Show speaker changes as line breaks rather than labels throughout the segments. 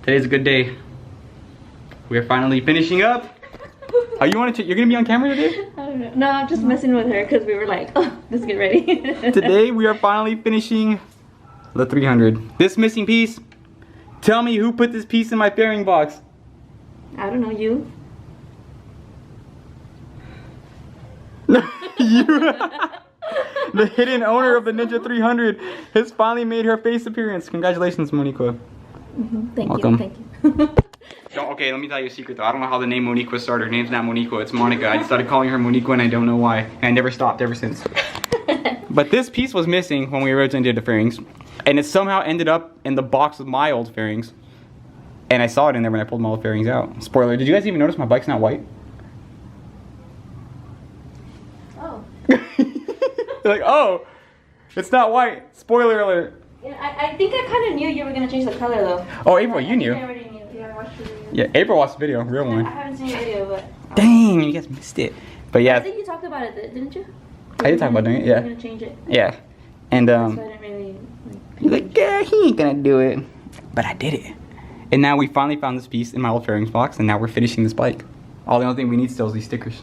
Today's a good day. We're finally finishing up. Oh, you want to? You're gonna be on camera today?
I don't know. No, I'm just messing with her because we were like, oh, let's get ready.
Today we are finally finishing the 300. This missing piece. Tell me who put this piece in my fairing box.
I don't know, you.
You. The hidden owner of the Ninja 300 has finally made her face appearance. Congratulations, Moniqua.
Thank
Welcome.
you. Thank you.
Okay, let me tell you a secret though. I don't know how the name Moniqua started. Her name's not Moniqua, it's Monica. I started calling her Moniqua and I don't know why. And I never stopped ever since. But this piece was missing when we originally did the fairings. And it somehow ended up in the box of my old fairings. And I saw it in there when I pulled my old fairings out. Spoiler, did you guys even notice my bike's not white?
Oh.
You're like, oh, it's not white. Spoiler alert.
Yeah, I think I kind of knew you were going to change the color though.
Oh, April, you knew.
I already knew. Yeah, I watched the video.
Yeah, April watched the video, real one.
I haven't seen the video, but...
Dang, you guys missed it. But yeah.
I think you talked about it, didn't you?
I did talk about doing it, yeah.
You were going to change it.
Yeah. And
So I didn't really...
you're like, yeah, he ain't gonna do it. But I did it. And now we finally found this piece in my old fairings box, and now we're finishing this bike. All the only thing we need still is these stickers.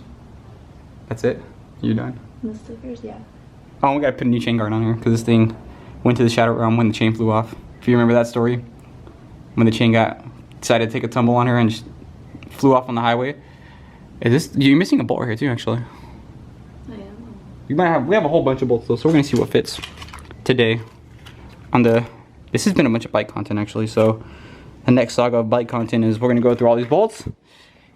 That's it. You're done.
The stickers, yeah.
Oh, we gotta put a new chain guard on here, because this thing went to the shadow realm when the chain flew off. If you remember that story. When the chain decided to take a tumble on her and just flew off on the highway. You're missing a bolt right here too, actually.
I am.
We have a whole bunch of bolts though, so we're gonna see what fits today. This has been a bunch of bike content actually, so the next saga of bike content is we're gonna go through all these bolts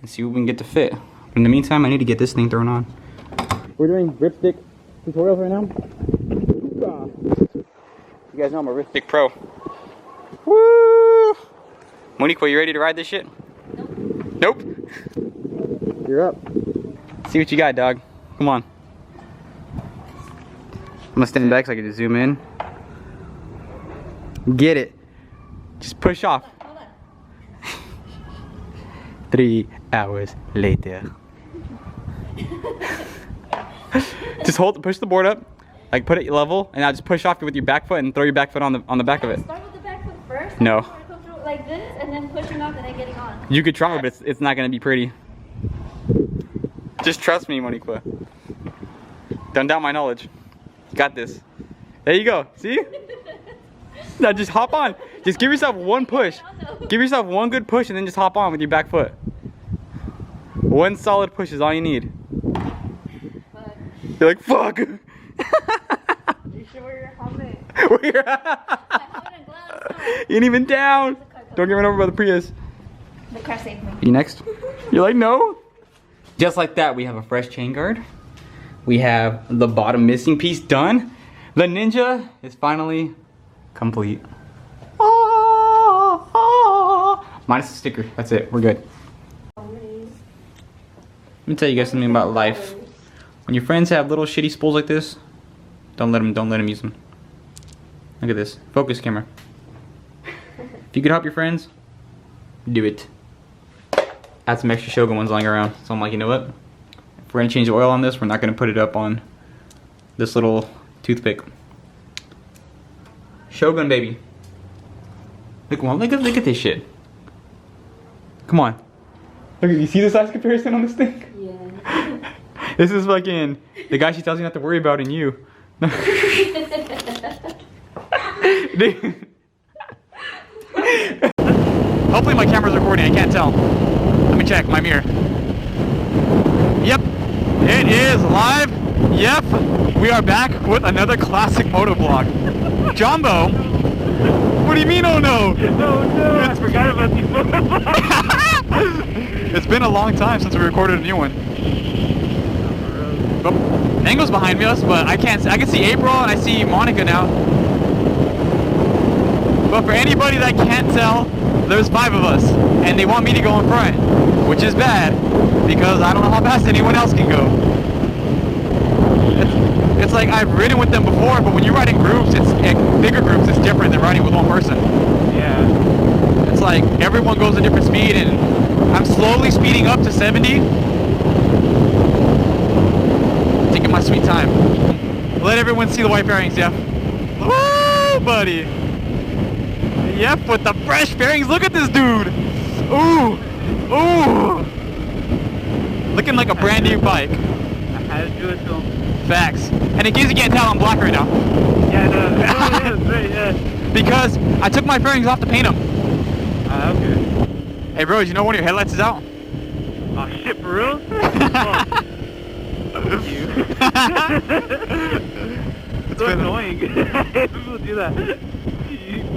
and see what we can get to fit. But in the meantime, I need to get this thing thrown on. We're doing ripstick tutorials right now. You guys know I'm a ripstick pro. Woo! Moniqua, you ready to ride this shit? Nope. You're up. See what you got, dog. Come on. I'm gonna stand back so I can just zoom in. Get it. Just push off.
Hold on.
3 hours later. Just push the board up, like put it level, and now just push off with your back foot and throw your back foot on the back of it.
Start with the back foot first.
No.
Go through like this, and then pushing off, and then getting on.
You could try, but it's not gonna be pretty. Just trust me, Moniqua. Don't doubt my knowledge. You got this. There you go. See? Now just hop on. Just give yourself one push. Give yourself one good push and then just hop on with your back foot. One solid push is all you need.
Fuck.
You're like, fuck.
You should wear your helmet.
You ain't even down. Don't get run over by the Prius.
The car saved me.
You next? You're like, no. Just like that, we have a fresh chain guard. We have the bottom missing piece done. The Ninja is finally complete. Minus the sticker. That's it. We're good. Let me tell you guys something about life. When your friends have little shitty spools like this, don't let them use them. Look at this. Focus camera. If you could help your friends, do it. I had some extra Shogun ones lying around, so I'm like, you know what? If we're gonna change the oil on this, we're not gonna put it up on this little toothpick. Shogun, baby. Look at this shit. Come on. Look, you see the size comparison on this thing?
Yeah.
This is fucking the guy she tells you not to worry about in you. Dude. Hopefully my camera's recording, I can't tell. Let me check my mirror. Yep, it is live. Yep, we are back with another classic motovlog. Jumbo, what do you mean, oh no?
Oh no, I forgot about these motovlogs.
It's been a long time since we recorded a new one. But Mango's behind us, but I can see April and I see Monica now. But for anybody that can't tell, there's 5 of us, and they want me to go in front, which is bad, because I don't know how fast anyone else can go. It's like I've ridden with them before, but when you ride in groups, bigger groups, it's different than riding with one person.
Yeah.
It's like everyone goes a different speed, and I'm slowly speeding up to 70. Taking my sweet time. Let everyone see the white bearings, Jeff. Woo, buddy. Yep, with the fresh fairings. Look at this dude. Ooh, ooh. Looking like a brand new bike.
I had to do it to him.
Facts. And in case you can't tell, I'm black right now.
Yeah, no, it is, right, yeah.
Because I took my fairings off to paint them.
Okay.
Hey bro, did you know one of your headlights is out?
Oh shit, for real? Fuck you. It's so annoying. People do that.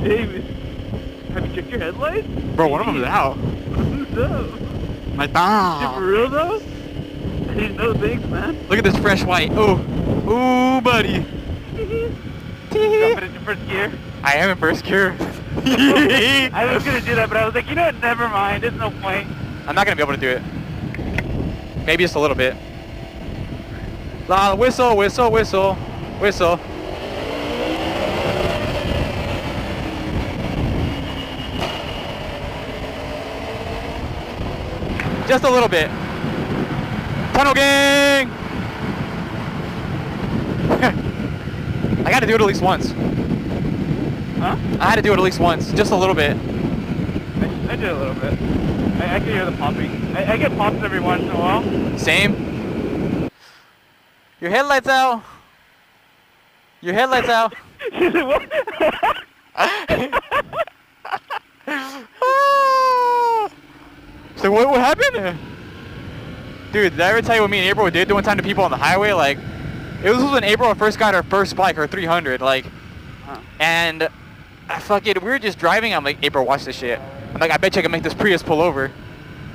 David, have you checked your headlights?
Bro, one of them is out.
What's up?
My
Shit, for real though? I didn't know, thanks, man.
Look at this fresh white. Ooh, ooh, buddy.
Jumping into first gear.
I am in first gear.
I was gonna do that, but I was like, you know what? Never mind. There's no point.
I'm not gonna be able to do it. Maybe just a little bit. Whistle, whistle, whistle, whistle. Just a little bit. Tunnel gang! I gotta do it at least once.
Huh?
I had to do it at least once, just a little bit.
I did a little bit. I can hear the popping. I get pops every once in a while.
Same. Your headlights out. Your headlights out.
She's like, what?
So what happened? Dude, did I ever tell you what me and April did one time to people on the highway? Like, it was when April first got her first bike, her 300, like, and I fucking, we were just driving. I'm like, April, watch this shit. I'm like, I bet you I can make this Prius pull over.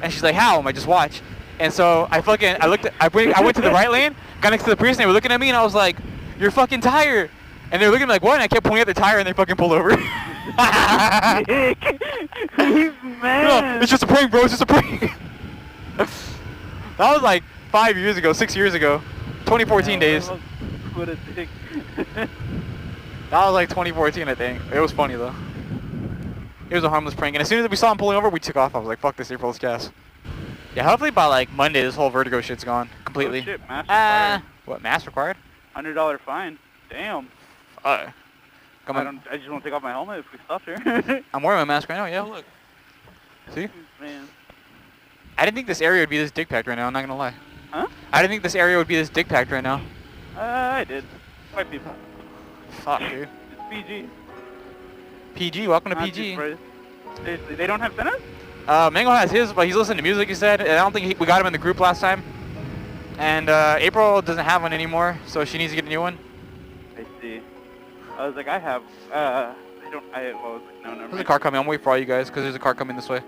And she's like, how? I'm like, just watch. And so I went to the right lane, got next to the Prius, and they were looking at me, and I was like, your fucking tire. And they were looking at me like, what? And I kept pointing at the tire, and they fucking pulled over.
Man.
No, it's just a prank, bro. It's just a prank. That was like 5 years ago, 6 years ago. 2014 days.
What a dick.
That was like 2014, I think. It was funny, though. It was a harmless prank. And as soon as we saw him pulling over, we took off. I was like, fuck this, April's gas. Yeah, hopefully by like Monday, this whole Vertigo shit's gone completely.
Oh, shit, mask required.
What, mask required?
$100 fine. Damn.
Come on.
I just want to take off my helmet if we stop here.
I'm wearing my mask right now, yeah, look. See?
Man.
I didn't think this area would be this dick packed right now, I'm not gonna lie.
Huh?
I didn't think this area would be this dick packed right now.
I did. Quite people.
Fuck, dude.
It's PG.
PG, welcome to
Not
PG.
too surprised. Seriously, they don't have Senna?
Mango has his, but he's listening to music, he said. And I don't think we got him in the group last time. And April doesn't have one anymore, so she needs to get a new one.
I see. I was like, I have, I was like, no, never
There's a
mind.
car coming. I'm waiting for all you guys, because there's a car coming this way.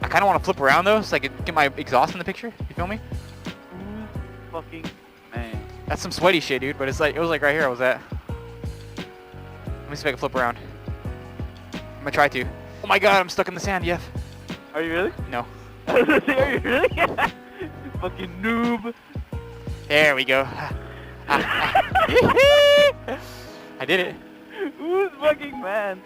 I kind of want to flip around though, so I could get my exhaust in the picture. You feel me?
Fucking man.
That's some sweaty shit, dude. But it's like, it was like right here I was at. Let me see if I can flip around. I'm gonna try to. Oh my god, I'm stuck in the sand, Yef.
Are you really?
No.
Are you really? You fucking noob.
There we go. I did it.
Who's fucking man?